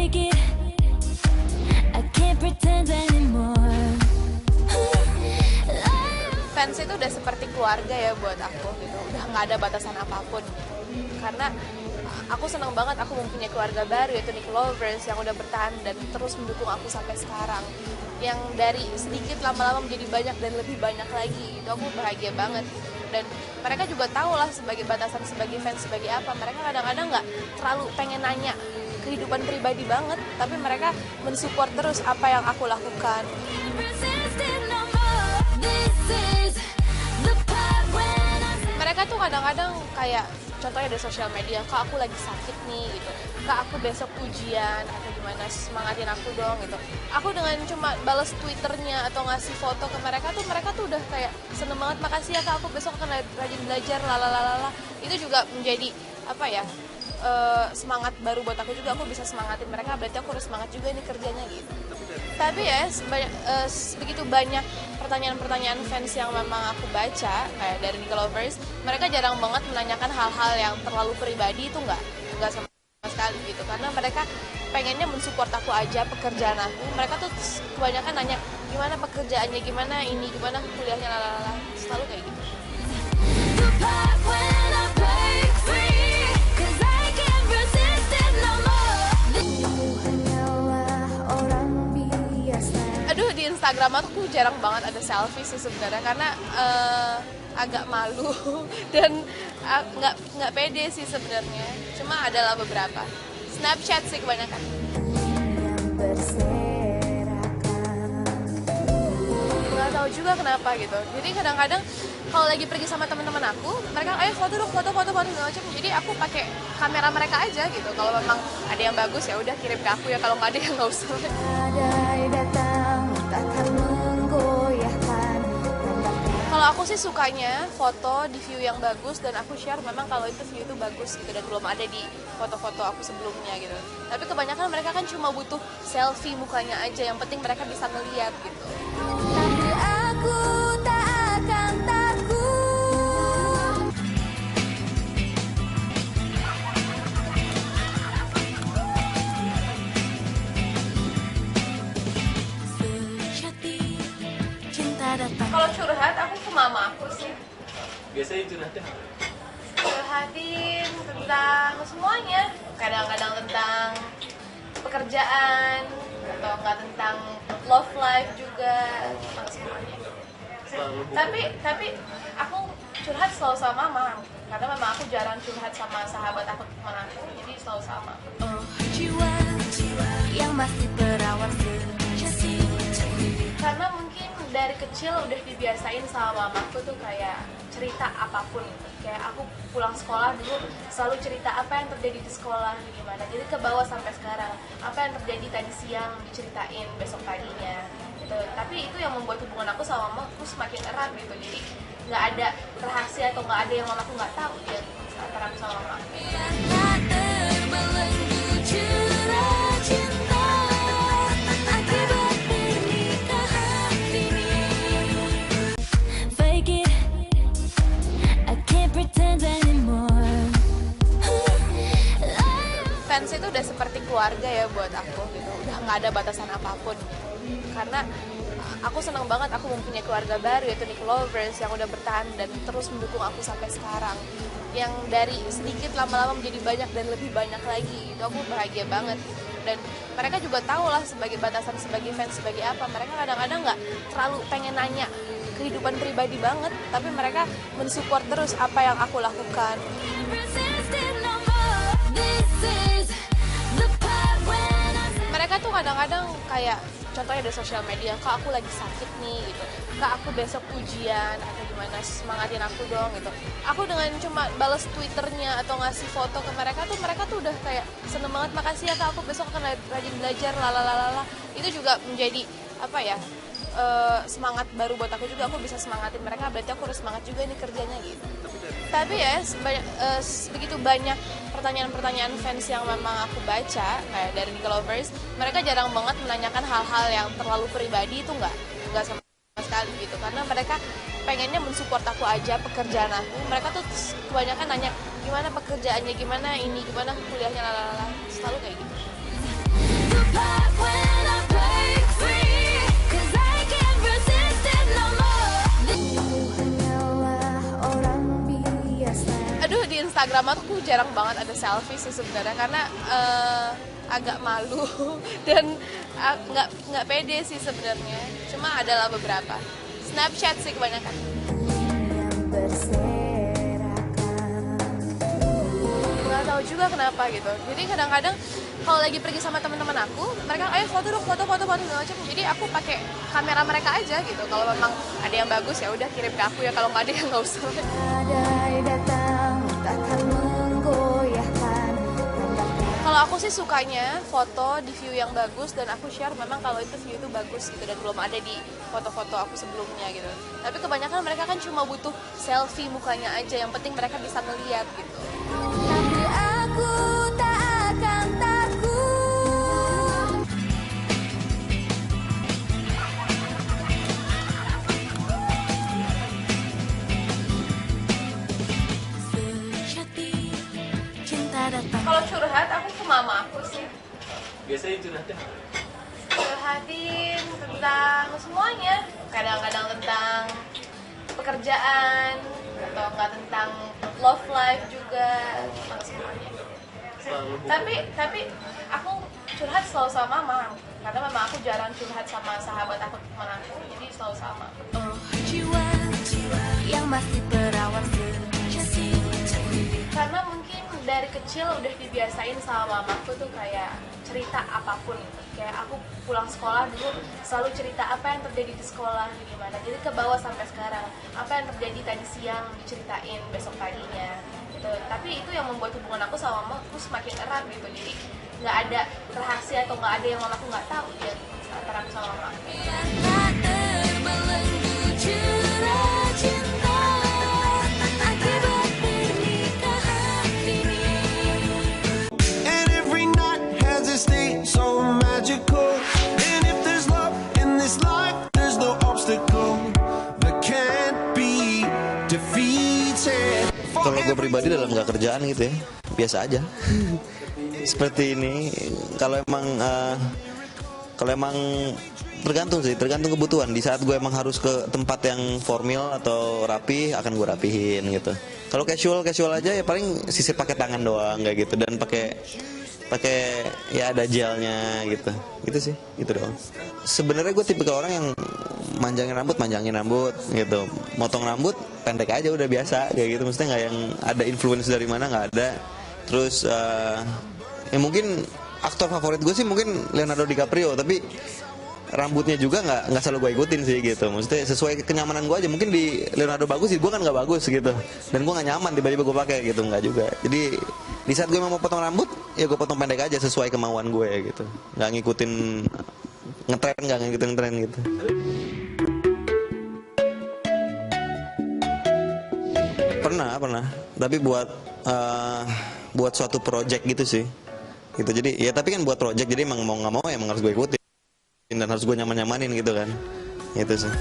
Fake it, I can't pretend anymore. Fans itu udah seperti keluarga ya buat aku gitu, udah nggak ada batasan apapun. Karena aku senang banget aku mempunyai keluarga baru yaitu Nickelovers yang udah bertahan dan terus mendukung aku sampai sekarang. Yang dari sedikit lama-lama menjadi banyak dan lebih banyak lagi, itu aku bahagia banget. Dan mereka juga tahu lah sebagai batasan sebagai fans sebagai apa. Mereka kadang-kadang nggak terlalu pengen nanya kehidupan pribadi banget, tapi mereka mensupport terus apa yang aku lakukan. Mereka tuh kadang-kadang kayak contohnya di sosial media, kak aku lagi sakit nih gitu, kak aku besok ujian atau gimana, semangatin aku dong gitu. Aku dengan cuma balas twitternya atau ngasih foto ke mereka tuh udah kayak seneng banget, makasih ya kak, aku besok akan rajin belajar lalalala. Itu juga menjadi apa ya, semangat baru buat aku juga. Aku bisa semangatin mereka, berarti aku harus semangat juga nih kerjanya gitu. Tapi ya begitu banyak pertanyaan-pertanyaan fans yang memang aku baca kayak dari Nickelovers, mereka jarang banget menanyakan hal-hal yang terlalu pribadi, itu nggak sama sekali gitu, karena mereka pengennya mensupport aku aja pekerjaan aku. Mereka tuh kebanyakan nanya gimana pekerjaannya, gimana ini, gimana kuliahnya, lalala, selalu kayak gitu. Aduh, di Instagram aku jarang banget ada selfie sih sebenarnya, karena agak malu dan nggak pede sih sebenarnya. Cuma adalah beberapa. Snapchat sih kebanyakan. Nggak tahu juga kenapa gitu. Jadi kadang-kadang kalau lagi pergi sama teman-teman aku, mereka ayo foto dong, foto macam. Jadi aku pakai kamera mereka aja gitu. Kalau memang ada yang bagus ya udah kirim ke aku ya. Kalau nggak ada ya nggak usah. Kalau aku sih sukanya foto di view yang bagus dan aku share memang kalau itu view itu bagus gitu dan belum ada di foto-foto aku sebelumnya gitu. Tapi kebanyakan mereka kan cuma butuh selfie mukanya aja, yang penting mereka bisa ngeliat gitu. Tapi aku tak akan takut. Kalau curhat aku ke mama aku sih. Biasanya curhatin apa? Curhatin tentang semuanya. Kadang-kadang tentang pekerjaan atau enggak tentang love life juga, tentang semuanya. Tapi aku curhat selalu sama mama karena memang aku jarang curhat sama sahabat aku, teman aku, jadi selalu sama. Oh, jiwa yang masih perawan Karena mungkin dari kecil udah dibiasain sama mamaku tuh kayak cerita apapun. Kayak aku pulang sekolah dulu selalu cerita apa yang terjadi di sekolah gimana. Jadi ke bawah sampai sekarang, apa yang terjadi tadi siang diceritain besok paginya gitu. Tapi itu yang membuat hubungan aku sama mamaku semakin erat gitu. Jadi nggak ada rahasia atau nggak ada yang mamaku nggak tahu ya antara aku sama mamaku. Fans itu udah seperti keluarga ya buat aku gitu, udah nggak ada batasan apapun. Karena aku senang banget aku mempunyai keluarga baru yaitu Nickelovers yang udah bertahan dan terus mendukung aku sampai sekarang. Yang dari sedikit lama-lama menjadi banyak dan lebih banyak lagi, itu aku bahagia banget. Dan mereka juga tahu lah sebagai batasan sebagai fans sebagai apa. Mereka kadang-kadang nggak terlalu pengen nanya kehidupan pribadi banget, tapi mereka mensupport terus apa yang aku lakukan. Mereka tuh kadang-kadang kayak contohnya di sosial media, kak aku lagi sakit nih gitu, kak aku besok ujian atau gimana, semangatin aku dong gitu. Aku dengan cuma balas twitternya atau ngasih foto ke mereka tuh udah kayak seneng banget, makasih ya kak, aku besok akan rajin belajar lalalala. Itu juga menjadi apa ya, semangat baru buat aku juga. Aku bisa semangatin mereka, berarti aku harus semangat juga nih kerjanya gitu. Tapi ya begitu banyak pertanyaan-pertanyaan fans yang memang aku baca kayak dari Nickelovers, mereka jarang banget menanyakan hal-hal yang terlalu pribadi, itu nggak sama sekali gitu, karena mereka pengennya mensupport aku aja pekerjaan aku. Mereka tuh kebanyakan nanya gimana pekerjaannya, gimana ini, gimana kuliahnya, lalala, selalu kayak gitu. Instagram aku jarang banget ada selfie sih sebenarnya karena agak malu dan nggak pede sih sebenarnya. Cuma adalah beberapa. Snapchat sih kebanyakan. Nggak tahu juga kenapa gitu. Jadi kadang-kadang kalau lagi pergi sama teman-teman aku, mereka ayo foto dong, foto segala macam. Jadi aku pakai kamera mereka aja gitu. Kalau memang ada yang bagus ya udah kirim ke aku ya. Kalau nggak ada ya nggak usah. Kalau aku sih sukanya foto di view yang bagus dan aku share memang kalau itu view itu bagus gitu dan belum ada di foto-foto aku sebelumnya gitu. Tapi kebanyakan mereka kan cuma butuh selfie mukanya aja, yang penting mereka bisa ngeliat gitu. Tapi aku tak akan takut. Sejati cinta datang. Kalau curhat aku ke mama aku sih. Biasanya curhatnya apa? Curhatin tentang semuanya. Kadang-kadang tentang pekerjaan atau enggak tentang love life juga, tentang semuanya. Tapi aku curhat selalu sama mama karena mama aku jarang curhat sama sahabat aku, teman aku, jadi selalu sama. Oh jiwa yang masih perawan sejati. Karena mungkin dari kecil udah dibiasain sama mamaku tuh kayak cerita apapun. Kayak aku pulang sekolah dulu selalu cerita apa yang terjadi di sekolah gimana. Jadi ke bawah sampai sekarang. Apa yang terjadi tadi siang diceritain besok paginya gitu. Tapi itu yang membuat hubungan aku sama mamaku semakin erat gitu. Jadi nggak ada rahasia atau nggak ada yang mamaku nggak tahu ya antara aku sama mama. Tak terbelenggu curah cinta akibat pernikahan ini. And every night has a state so magical. And if there's love in this life, there's no obstacle that can't be defeated. Kalau gue pribadi dalam gak kerjaan gitu ya, biasa aja. Seperti ini, kalau emang tergantung sih, tergantung kebutuhan. Di saat gue emang harus ke tempat yang formal atau rapi, akan gue rapihin gitu. Kalau casual aja ya paling sisir pakai tangan doang kayak gitu, dan pakai ya ada gelnya gitu sih, gitu doang. Sebenarnya gue tipe orang yang manjangin rambut gitu, motong rambut pendek aja udah biasa kayak gitu, maksudnya nggak yang ada influence dari mana, nggak ada. Terus ya mungkin aktor favorit gue sih mungkin Leonardo DiCaprio, tapi rambutnya juga nggak selalu gue ikutin sih gitu, maksudnya sesuai kenyamanan gue aja. Mungkin di Leonardo bagus sih, gue kan nggak bagus gitu, dan gue nggak nyaman tiba-tiba gue pakai gitu, nggak juga. Jadi di saat gue mau potong rambut ya gue potong pendek aja sesuai kemauan gue gitu, nggak ngikutin ngetren gitu. Pernah, tapi buat suatu project gitu sih gitu. Jadi ya tapi kan buat project, jadi emang mau nggak mau emang harus gue ikutin dan harus gue nyamanin gitu kan, gitu sih.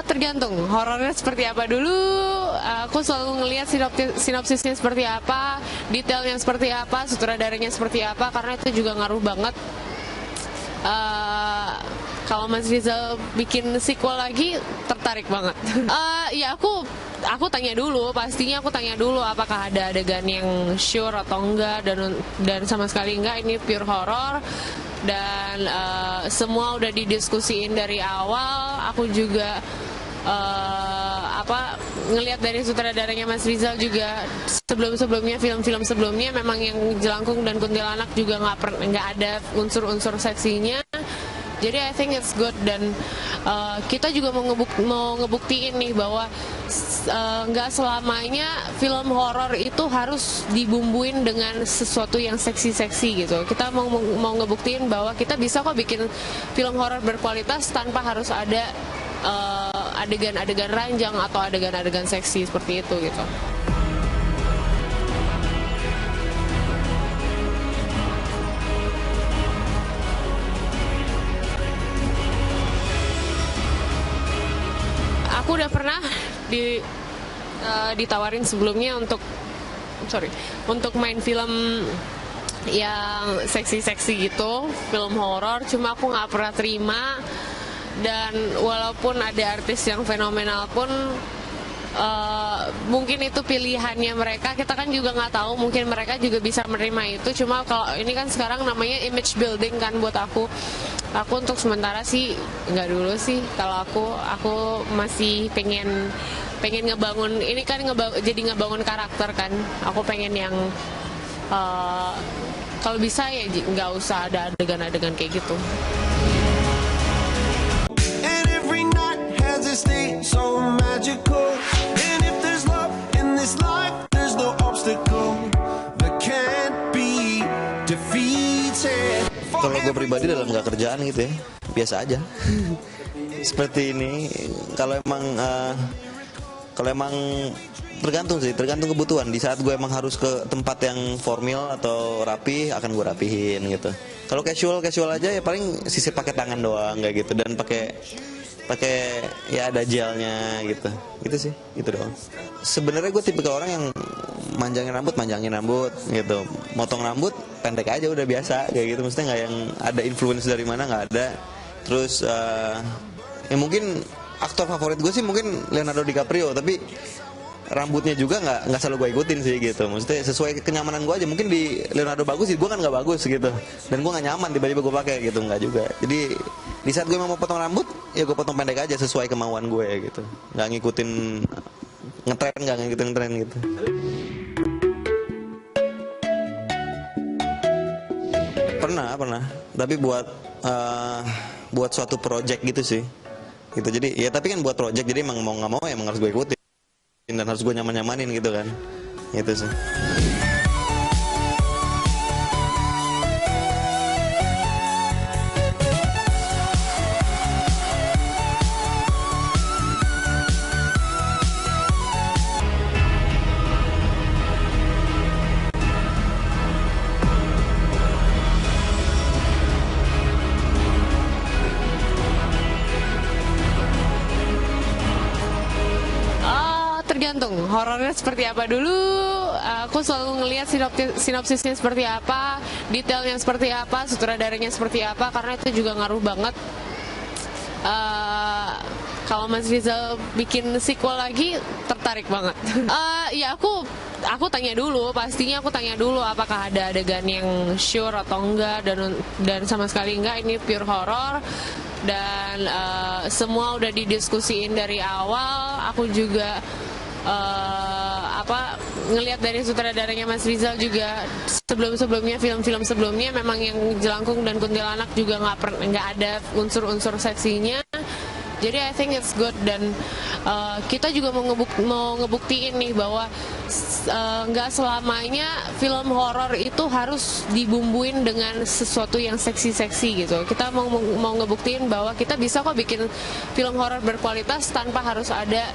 Tergantung horornya seperti apa dulu. Aku selalu ngelihat sinopsisnya seperti apa, detailnya seperti apa, sutradaranya seperti apa, karena itu juga ngaruh banget. Kalau Mas Rizal bikin sequel lagi, tertarik banget. Ya aku tanya dulu, pastinya aku tanya dulu apakah ada adegan yang sure atau enggak, dan sama sekali enggak, ini pure horor. Dan semua udah didiskusiin dari awal. Aku juga ngelihat dari sutradaranya Mas Rizal juga, sebelumnya film-film sebelumnya memang yang Jelangkung dan Kuntilanak juga nggak ada unsur-unsur seksinya. Jadi I think it's good, dan kita juga mau ngebuktiin nih bahwa nggak selamanya film horor itu harus dibumbuin dengan sesuatu yang seksi-seksi gitu. Kita mau ngebuktiin bahwa kita bisa kok bikin film horor berkualitas tanpa harus ada adegan-adegan ranjang atau adegan-adegan seksi seperti itu gitu. Aku udah pernah ditawarin sebelumnya untuk main film yang seksi-seksi gitu, film horor, cuma aku nggak pernah terima. Dan walaupun ada artis yang fenomenal pun mungkin itu pilihannya mereka, kita kan juga nggak tahu, mungkin mereka juga bisa menerima itu. Cuma kalau ini kan sekarang namanya image building kan buat aku untuk sementara sih nggak dulu sih. Kalau aku masih pengen ngebangun ini kan, jadi ngebangun karakter kan. Aku pengen yang kalau bisa ya nggak usah ada adegan-adegan kayak gitu. And every night has a state so magical. And if there's love in this life, there's no obstacle that can't be defeated. Kalau gue pribadi dalam nggak kerjaan gitu ya, biasa aja. Seperti ini. Kalau emang tergantung kebutuhan. Di saat gue emang harus ke tempat yang formal atau rapi, akan gue rapihin gitu. Kalau casual aja ya paling sisir pakai tangan doang kayak gitu, dan pakai ya ada gelnya gitu sih, gitu doang. Sebenarnya gue tipe orang yang manjangin rambut gitu, motong rambut pendek aja udah biasa kayak gitu, maksudnya nggak yang ada influence dari mana, nggak ada. Terus ya mungkin aktor favorit gue sih mungkin Leonardo DiCaprio, tapi rambutnya juga nggak selalu gue ikutin sih gitu, maksudnya sesuai kenyamanan gue aja. Mungkin di Leonardo bagus sih, gue kan nggak bagus gitu, dan gue nggak nyaman tiba-tiba gue pakai gitu, nggak juga. Jadi di saat gue mau potong rambut ya gue potong pendek aja sesuai kemauan gue gitu, nggak ngikutin ngetren gitu. Pernah, tapi buat suatu project gitu sih gitu. Jadi ya tapi kan buat project, jadi emang mau nggak mau emang harus gue ikutin dan harus gue nyamanin gitu kan, gitu sih. Tergantung horornya seperti apa dulu. Aku selalu ngelihat sinopsisnya seperti apa, detailnya seperti apa, sutradaranya seperti apa, karena itu juga ngaruh banget. Kalau Mas Rizal bikin sequel lagi, tertarik banget. Ya aku tanya dulu, pastinya aku tanya dulu apakah ada adegan yang sure atau enggak, dan sama sekali enggak, ini pure horor. Dan semua udah didiskusiin dari awal. Aku juga ngelihat dari sutradaranya Mas Rizal juga, sebelumnya film-film sebelumnya memang yang Jelangkung dan Kuntilanak juga nggak ada unsur-unsur seksinya. Jadi I think it's good, dan kita juga mau ngebuktiin nih bahwa nggak selamanya film horor itu harus dibumbuin dengan sesuatu yang seksi-seksi gitu. Kita mau ngebuktiin bahwa kita bisa kok bikin film horor berkualitas tanpa harus ada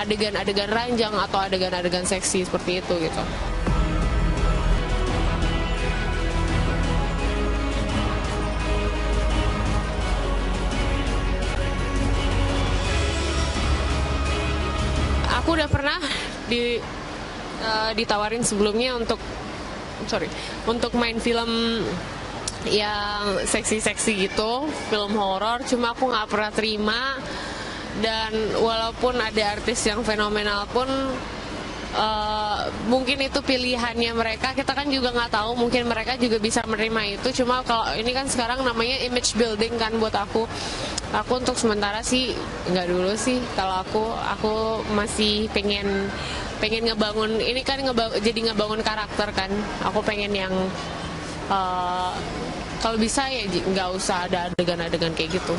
adegan-adegan ranjang atau adegan-adegan seksi seperti itu gitu. Aku udah pernah ditawarin sebelumnya untuk main film yang seksi-seksi gitu, film horor, cuma aku nggak pernah terima. Dan walaupun ada artis yang fenomenal pun mungkin itu pilihannya mereka, kita kan juga nggak tahu, mungkin mereka juga bisa menerima itu. Cuma kalau ini kan sekarang namanya image building kan buat aku untuk sementara sih nggak dulu sih. Kalau aku masih pengen ngebangun ini kan, jadi ngebangun karakter kan. Aku pengen yang kalau bisa ya nggak usah ada adegan-adegan kayak gitu.